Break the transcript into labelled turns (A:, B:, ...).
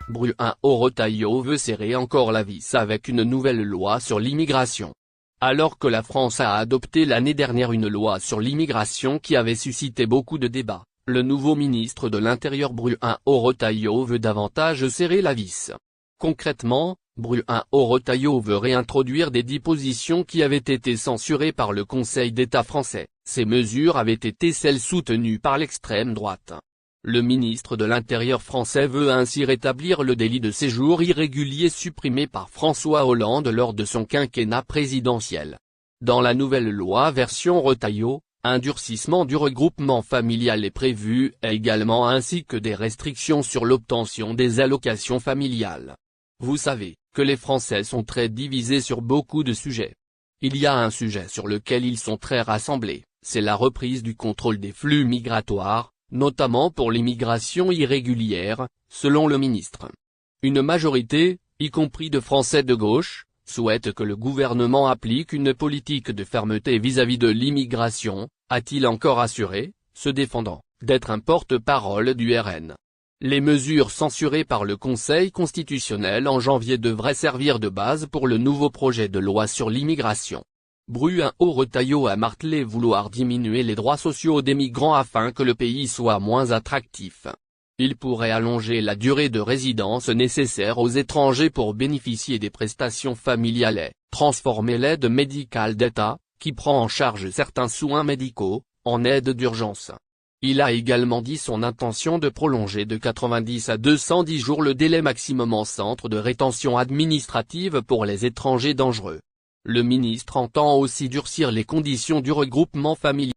A: Bruno Retailleau veut serrer encore la vis avec une nouvelle loi sur l'immigration. Alors que la France a adopté l'année dernière une loi sur l'immigration qui avait suscité beaucoup de débats, le nouveau ministre de l'Intérieur Bruno Retailleau veut davantage serrer la vis. Concrètement, Bruno Retailleau veut réintroduire des dispositions qui avaient été censurées par le Conseil d'État français. Ces mesures avaient été celles soutenues par l'extrême droite. Le ministre de l'Intérieur français veut ainsi rétablir le délit de séjour irrégulier supprimé par François Hollande lors de son quinquennat présidentiel. Dans la nouvelle loi version Retailleau, un durcissement du regroupement familial est prévu également ainsi que des restrictions sur l'obtention des allocations familiales. Vous savez que les Français sont très divisés sur beaucoup de sujets. Il y a un sujet sur lequel ils sont très rassemblés, c'est la reprise du contrôle des flux migratoires, notamment pour l'immigration irrégulière, selon le ministre. Une majorité, y compris de Français de gauche, souhaite que le gouvernement applique une politique de fermeté vis-à-vis de l'immigration, a-t-il encore assuré, se défendant d'être un porte-parole du RN. Les mesures censurées par le Conseil constitutionnel en janvier devraient servir de base pour le nouveau projet de loi sur l'immigration. Bruno Retailleau a martelé vouloir diminuer les droits sociaux des migrants afin que le pays soit moins attractif. Il pourrait allonger la durée de résidence nécessaire aux étrangers pour bénéficier des prestations familiales et transformer l'aide médicale d'État, qui prend en charge certains soins médicaux, en aide d'urgence. Il a également dit son intention de prolonger de 90 à 210 jours le délai maximum en centre de rétention administrative pour les étrangers dangereux. Le ministre entend aussi durcir les conditions du regroupement familial.